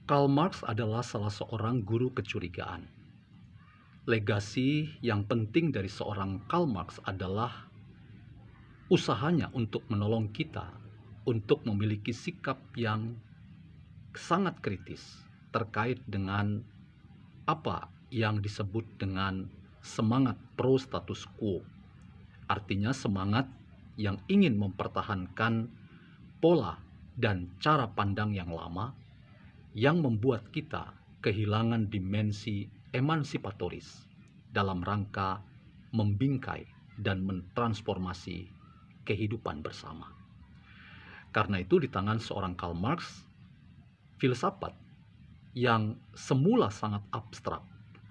Karl Marx adalah salah seorang guru kecurigaan. Legasi yang penting dari seorang Karl Marx adalah usahanya untuk menolong kita untuk memiliki sikap yang sangat kritis terkait dengan apa yang disebut dengan semangat pro status quo. Artinya semangat yang ingin mempertahankan pola dan cara pandang yang lama yang membuat kita kehilangan dimensi emansipatoris dalam rangka membingkai dan mentransformasi kehidupan bersama. Karena itu di tangan seorang Karl Marx, filsafat yang semula sangat abstrak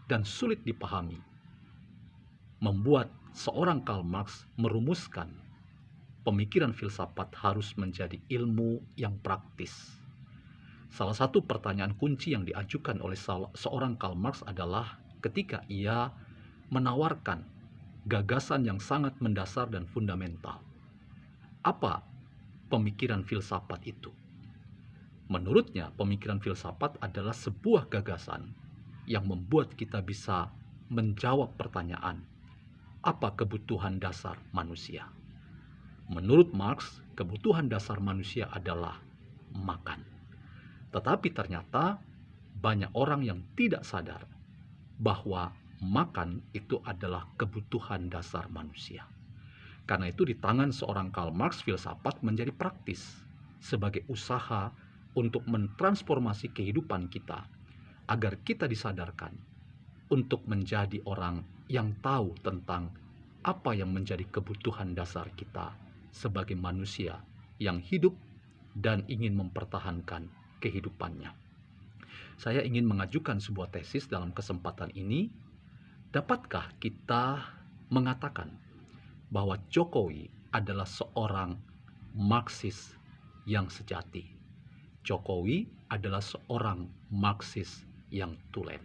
dan sulit dipahami membuat seorang Karl Marx merumuskan pemikiran filsafat harus menjadi ilmu yang praktis. Salah satu pertanyaan kunci yang diajukan oleh seorang Karl Marx adalah ketika ia menawarkan gagasan yang sangat mendasar dan fundamental. Apa pemikiran filsafat itu? Menurutnya, pemikiran filsafat adalah sebuah gagasan yang membuat kita bisa menjawab pertanyaan, apa kebutuhan dasar manusia? Menurut Marx, kebutuhan dasar manusia adalah makan. Tetapi ternyata banyak orang yang tidak sadar bahwa makan itu adalah kebutuhan dasar manusia. Karena itu di tangan seorang Karl Marx, filsafat menjadi praktis sebagai usaha untuk mentransformasi kehidupan kita agar kita disadarkan untuk menjadi orang yang tahu tentang apa yang menjadi kebutuhan dasar kita sebagai manusia yang hidup dan ingin mempertahankan kehidupannya. Saya ingin mengajukan sebuah tesis dalam kesempatan ini. Dapatkah kita mengatakan bahwa Jokowi adalah seorang Marxis yang sejati? Jokowi adalah seorang Marxis yang tulen.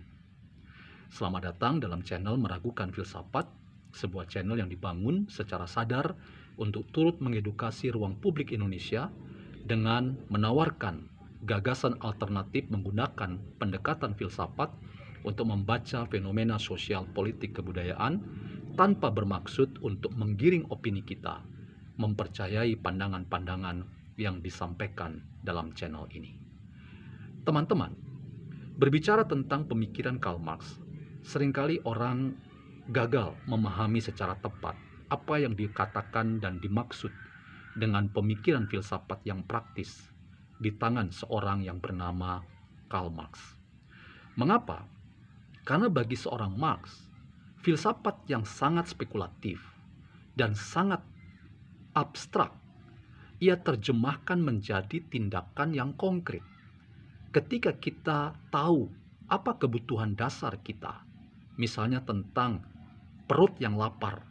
Selamat datang dalam channel Meragukan Filsafat, sebuah channel yang dibangun secara sadar untuk turut mengedukasi ruang publik Indonesia dengan menawarkan gagasan alternatif menggunakan pendekatan filsafat untuk membaca fenomena sosial, politik, kebudayaan tanpa bermaksud untuk menggiring opini kita mempercayai pandangan-pandangan yang disampaikan dalam channel ini. Teman-teman, berbicara tentang pemikiran Karl Marx, seringkali orang gagal memahami secara tepat apa yang dikatakan dan dimaksud dengan pemikiran filsafat yang praktis di tangan seorang yang bernama Karl Marx. Mengapa? Karena bagi seorang Marx, filsafat yang sangat spekulatif dan sangat abstrak, ia terjemahkan menjadi tindakan yang konkret. Ketika kita tahu apa kebutuhan dasar kita, misalnya tentang perut yang lapar,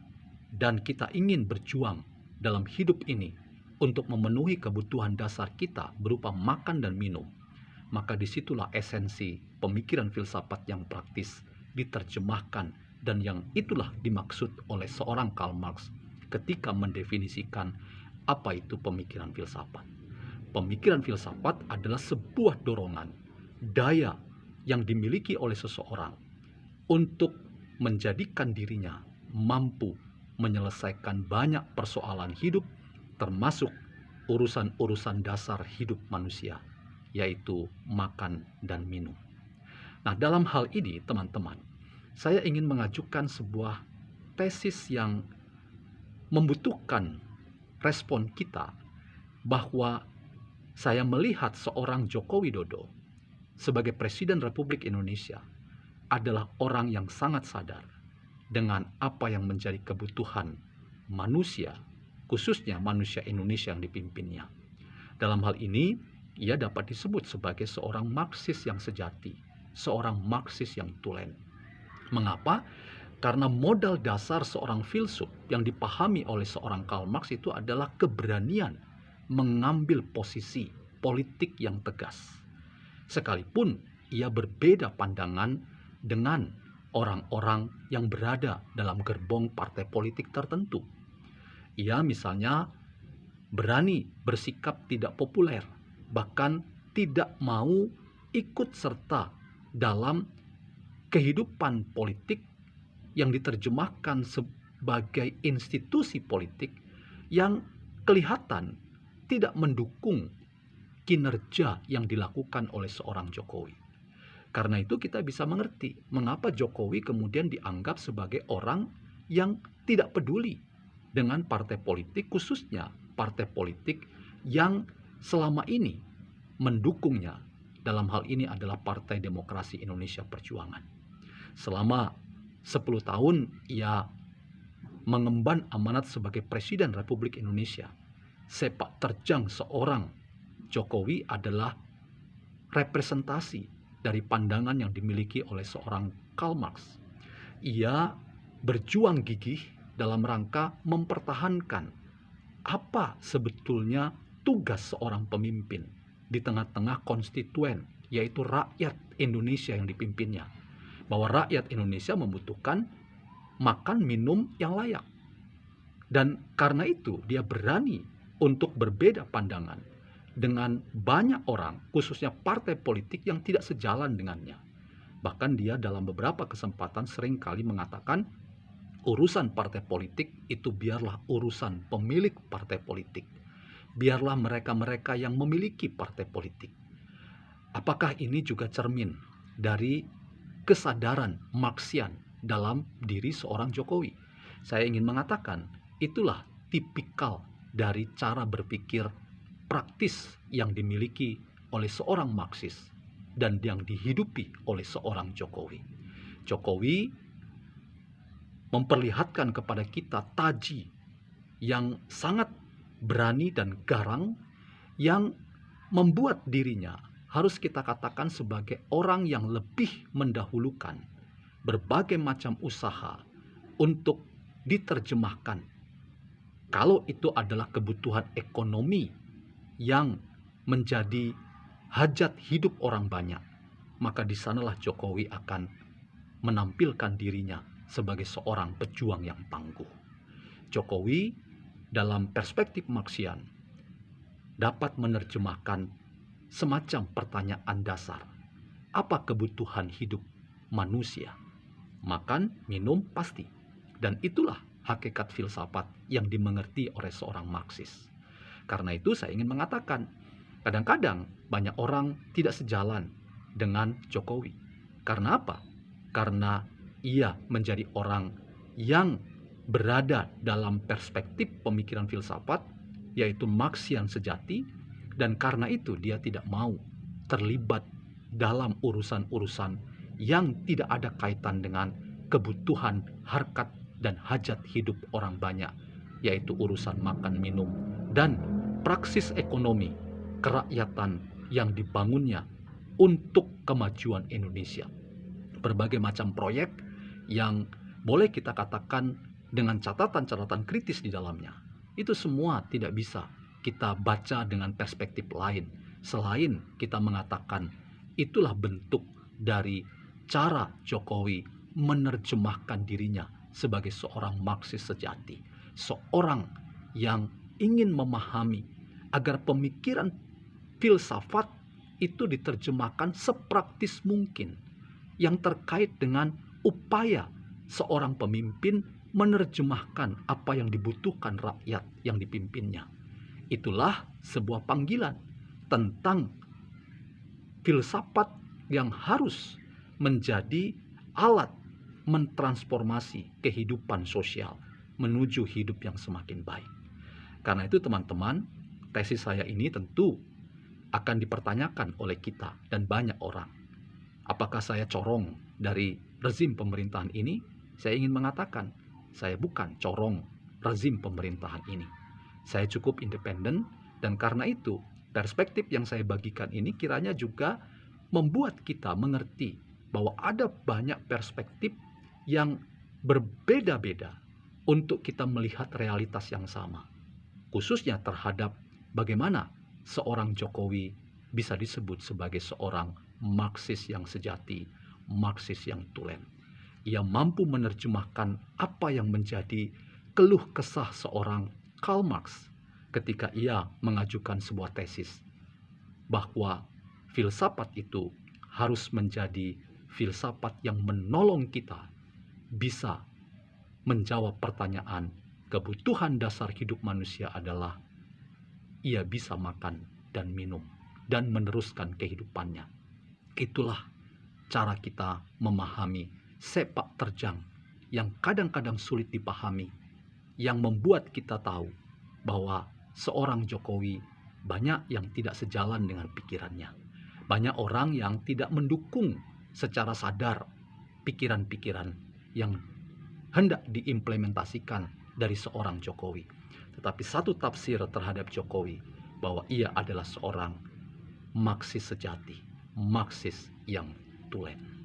dan kita ingin berjuang dalam hidup ini untuk memenuhi kebutuhan dasar kita berupa makan dan minum, maka disitulah esensi pemikiran filsafat yang praktis diterjemahkan, dan yang itulah dimaksud oleh seorang Karl Marx ketika mendefinisikan apa itu pemikiran filsafat. Pemikiran filsafat adalah sebuah dorongan, daya yang dimiliki oleh seseorang untuk menjadikan dirinya mampu menyelesaikan banyak persoalan hidup, termasuk urusan-urusan dasar hidup manusia, yaitu makan dan minum. Nah, dalam hal ini, teman-teman, saya ingin mengajukan sebuah tesis yang membutuhkan respon kita, bahwa saya melihat seorang Joko Widodo sebagai Presiden Republik Indonesia adalah orang yang sangat sadar dengan apa yang menjadi kebutuhan manusia, khususnya manusia Indonesia yang dipimpinnya. Dalam hal ini, ia dapat disebut sebagai seorang Marxis yang sejati, seorang Marxis yang tulen. Mengapa? Karena modal dasar seorang filsuf yang dipahami oleh seorang Karl Marx itu adalah keberanian mengambil posisi politik yang tegas. Sekalipun ia berbeda pandangan dengan orang-orang yang berada dalam gerbong partai politik tertentu. Ia misalnya berani bersikap tidak populer, bahkan tidak mau ikut serta dalam kehidupan politik yang diterjemahkan sebagai institusi politik yang kelihatan tidak mendukung kinerja yang dilakukan oleh seorang Jokowi. Karena itu kita bisa mengerti mengapa Jokowi kemudian dianggap sebagai orang yang tidak peduli dengan partai politik, khususnya partai politik yang selama ini mendukungnya. Dalam hal ini adalah Partai Demokrasi Indonesia Perjuangan. Selama 10 tahun ia mengemban amanat sebagai Presiden Republik Indonesia. Sepak terjang seorang Jokowi adalah representasi dari pandangan yang dimiliki oleh seorang Karl Marx. Ia berjuang gigih dalam rangka mempertahankan apa sebetulnya tugas seorang pemimpin di tengah-tengah konstituen, yaitu rakyat Indonesia yang dipimpinnya. Bahwa rakyat Indonesia membutuhkan makan minum yang layak. Dan karena itu dia berani untuk berbeda pandangan dengan banyak orang, khususnya partai politik yang tidak sejalan dengannya. Bahkan dia dalam beberapa kesempatan seringkali mengatakan urusan partai politik itu biarlah urusan pemilik partai politik. Biarlah mereka-mereka yang memiliki partai politik. Apakah ini juga cermin dari kesadaran Marxian dalam diri seorang Jokowi? Saya ingin mengatakan itulah tipikal dari cara berpikir praktis yang dimiliki oleh seorang Marxis dan yang dihidupi oleh seorang Jokowi. Jokowi memperlihatkan kepada kita taji yang sangat berani dan garang yang membuat dirinya harus kita katakan sebagai orang yang lebih mendahulukan berbagai macam usaha untuk diterjemahkan. Kalau itu adalah kebutuhan ekonomi yang menjadi hajat hidup orang banyak, maka di sanalah Jokowi akan menampilkan dirinya sebagai seorang pejuang yang tangguh. Jokowi dalam perspektif Marxian dapat menerjemahkan semacam pertanyaan dasar. Apa kebutuhan hidup manusia? Makan, minum pasti. Dan itulah hakikat filsafat yang dimengerti oleh seorang Marxis. Karena itu saya ingin mengatakan, kadang-kadang banyak orang tidak sejalan dengan Jokowi. Karena apa? Karena ia menjadi orang yang berada dalam perspektif pemikiran filsafat, yaitu Marxian sejati, dan karena itu dia tidak mau terlibat dalam urusan-urusan yang tidak ada kaitan dengan kebutuhan, harkat, dan hajat hidup orang banyak, yaitu urusan makan, minum, dan praksis ekonomi kerakyatan yang dibangunnya untuk kemajuan Indonesia. Berbagai macam proyek yang boleh kita katakan dengan catatan-catatan kritis di dalamnya. Itu semua tidak bisa kita baca dengan perspektif lain selain kita mengatakan itulah bentuk dari cara Jokowi menerjemahkan dirinya sebagai seorang Marxis sejati, seorang yang ingin memahami agar pemikiran filsafat itu diterjemahkan sepraktis mungkin yang terkait dengan upaya seorang pemimpin menerjemahkan apa yang dibutuhkan rakyat yang dipimpinnya. Itulah sebuah panggilan tentang filsafat yang harus menjadi alat mentransformasi kehidupan sosial menuju hidup yang semakin baik. Karena itu teman-teman, tesis saya ini tentu akan dipertanyakan oleh kita dan banyak orang. Apakah saya corong dari rezim pemerintahan ini? Saya ingin mengatakan, saya bukan corong rezim pemerintahan ini. Saya cukup independen dan karena itu perspektif yang saya bagikan ini kiranya juga membuat kita mengerti bahwa ada banyak perspektif yang berbeda-beda untuk kita melihat realitas yang sama. Khususnya terhadap bagaimana seorang Jokowi bisa disebut sebagai seorang Marxis yang sejati, Marxis yang tulen. Ia mampu menerjemahkan apa yang menjadi keluh kesah seorang Karl Marx ketika ia mengajukan sebuah tesis bahwa filsafat itu harus menjadi filsafat yang menolong kita bisa menjawab pertanyaan kebutuhan dasar hidup manusia adalah ia bisa makan dan minum dan meneruskan kehidupannya. Itulah cara kita memahami sepak terjang yang kadang-kadang sulit dipahami, yang membuat kita tahu bahwa seorang Jokowi banyak yang tidak sejalan dengan pikirannya. Banyak orang yang tidak mendukung secara sadar pikiran-pikiran yang hendak diimplementasikan dari seorang Jokowi. Tetapi satu tafsir terhadap Jokowi bahwa ia adalah seorang Marxis sejati, Marxis yang tulen.